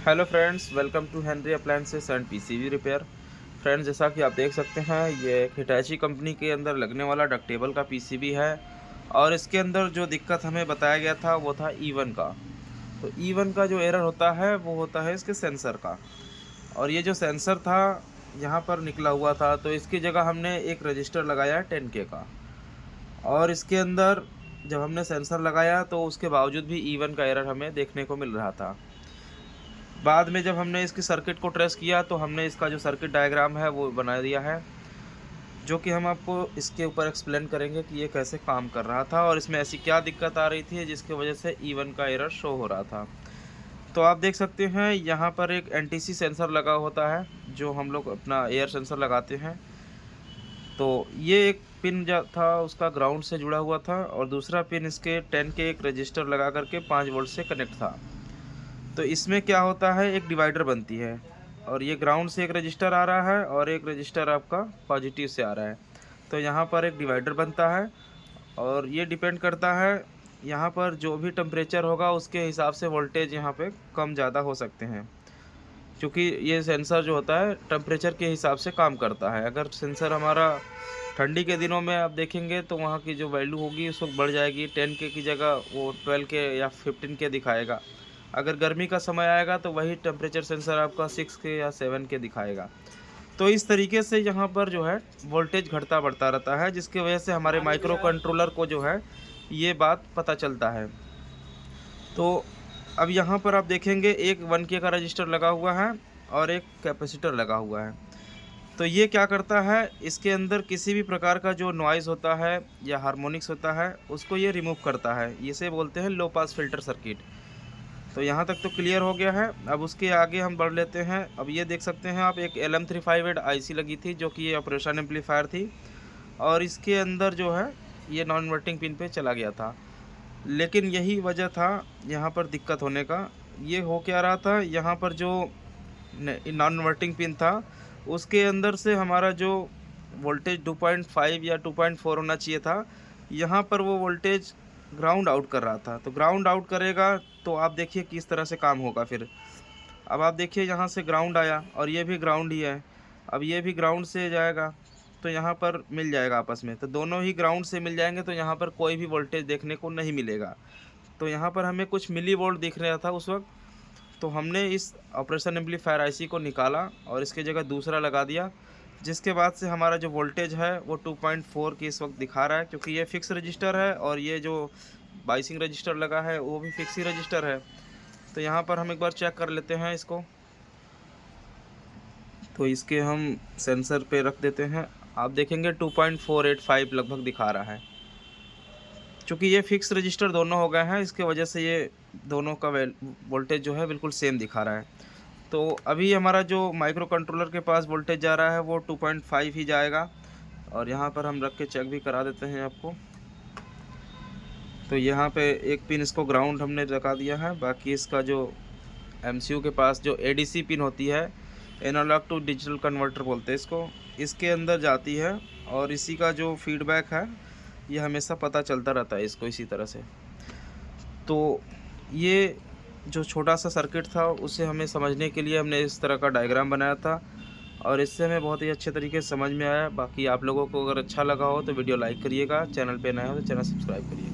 Hello friends, welcome to Henry Appliances and PCB Repair. Friends, जैसा कि आप देख सकते हैं, ये एक हिटैची कंपनी के अंदर लगने वाला डक्टेबल का पीसीबी है। और इसके अंदर जो दिक्कत हमें बताया गया था वो था E1 का। तो E1 का जो एरर होता है वो होता है इसके सेंसर का। और ये जो सेंसर था यहाँ पर निकला हुआ था, तो इसकी जगह हमने एक रजिस्टर लगाया है 10K का। और इसके अंदर जब हमने सेंसर लगाया तो उसके बावजूद भी E1 का एरर हमें देखने को मिल रहा था। बाद में जब हमने इसकी सर्किट को ट्रेस किया तो हमने इसका जो सर्किट डायग्राम है वो बना दिया है, जो कि हम आपको इसके ऊपर एक्सप्लेन करेंगे कि ये कैसे काम कर रहा था और इसमें ऐसी क्या दिक्कत आ रही थी जिसकी वजह से E1 का एरर शो हो रहा था। तो आप देख सकते हैं यहाँ पर एक NTC सेंसर लगा होता है, जो हम लोग अपना एयर सेंसर लगाते हैं। तो ये एक पिन जो था उसका ग्राउंड से जुड़ा हुआ था और दूसरा पिन इसके 10 के एक रजिस्टर लगा करके 5 वोल्ट से कनेक्ट था। तो इसमें क्या होता है, एक डिवाइडर बनती है और ये ग्राउंड से एक रजिस्टर आ रहा है और एक रजिस्टर आपका पॉजिटिव से आ रहा है। तो यहाँ पर एक डिवाइडर बनता है और ये डिपेंड करता है यहाँ पर जो भी टेम्परेचर होगा उसके हिसाब से वोल्टेज यहाँ पे कम ज़्यादा हो सकते हैं, क्योंकि ये सेंसर जो होता है टेम्परेचर के हिसाब से काम करता है। अगर सेंसर हमारा ठंडी के दिनों में आप देखेंगे तो वहाँ की जो वैल्यू होगी उस वक्त बढ़ जाएगी, 10K की जगह वो 12K या 15K दिखाएगा। अगर गर्मी का समय आएगा तो वही टेम्परेचर सेंसर आपका 6K या 7K दिखाएगा। तो इस तरीके से यहाँ पर जो है वोल्टेज घटता बढ़ता रहता है, जिसकी वजह से हमारे माइक्रो कंट्रोलर को जो है ये बात पता चलता है। तो अब यहाँ पर आप देखेंगे एक 1K का रजिस्टर लगा हुआ है और एक कैपेसिटर लगा हुआ है। तो ये क्या करता है, इसके अंदर किसी भी प्रकार का जो नॉइज़ होता है या हार्मोनिक्स होता है उसको ये रिमूव करता है। इसे बोलते हैं लो पास फिल्टर सर्किट। तो यहाँ तक तो क्लियर हो गया है। अब उसके आगे हम बढ़ लेते हैं। अब ये देख सकते हैं आप, एक LM358 IC लगी थी जो कि ये ऑपरेशन एम्पलीफायर थी और इसके अंदर जो है ये नॉन इन्वर्टिंग पिन पे चला गया था। लेकिन यही वजह था यहाँ पर दिक्कत होने का। ये हो क्या रहा था, यहाँ पर जो नॉन इन्वर्टिंग पिन था उसके अंदर से हमारा जो वोल्टेज 2.5 या 2.4 होना चाहिए था, यहाँ पर वो वोल्टेज ग्राउंड आउट कर रहा था। तो ग्राउंड आउट करेगा तो आप देखिए किस तरह से काम होगा फिर। अब आप देखिए यहाँ से ग्राउंड आया और ये भी ग्राउंड ही है। अब ये भी ग्राउंड से जाएगा तो यहाँ पर मिल जाएगा आपस में, तो दोनों ही ग्राउंड से मिल जाएंगे तो यहाँ पर कोई भी वोल्टेज देखने को नहीं मिलेगा। तो यहाँ पर हमें कुछ मिली वोल्ट दिख रहा था उस वक्त। तो हमने इस ऑपरेशन एम्पलीफायर IC को निकाला और इसके जगह दूसरा लगा दिया, जिसके बाद से हमारा जो वोल्टेज है वो 2.4 की इस वक्त दिखा रहा है, क्योंकि ये फिक्स रजिस्टर है और ये जो बाइसिंग रजिस्टर लगा है वो भी फिक्स ही रजिस्टर है। तो यहाँ पर हम एक बार चेक कर लेते हैं इसको। तो इसके हम सेंसर पे रख देते हैं। आप देखेंगे 2.485 लगभग दिखा रहा है। चूँकि ये फिक्स रजिस्टर दोनों हो गए हैं, इसके वजह से ये दोनों का वोल्टेज जो है बिल्कुल सेम दिखा रहा है। तो अभी हमारा जो माइक्रो कंट्रोलर के पास वोल्टेज जा रहा है वो 2.5 ही जाएगा। और यहाँ पर हम रख के चेक भी करा देते हैं आपको। तो यहाँ पे एक पिन इसको ग्राउंड हमने लगा दिया है, बाकी इसका जो MCU के पास जो ADC पिन होती है, एनालॉग टू डिजिटल कन्वर्टर बोलते हैं इसको, इसके अंदर जाती है और इसी का जो फीडबैक है ये हमेशा पता चलता रहता है इसको इसी तरह से। तो ये जो छोटा सा सर्किट था उसे हमें समझने के लिए हमने इस तरह का डायग्राम बनाया था और इससे हमें बहुत ही अच्छे तरीके से समझ में आया। बाकी आप लोगों को अगर अच्छा लगा हो तो वीडियो लाइक करिएगा, चैनल पे नए हो तो चैनल सब्सक्राइब करिएगा।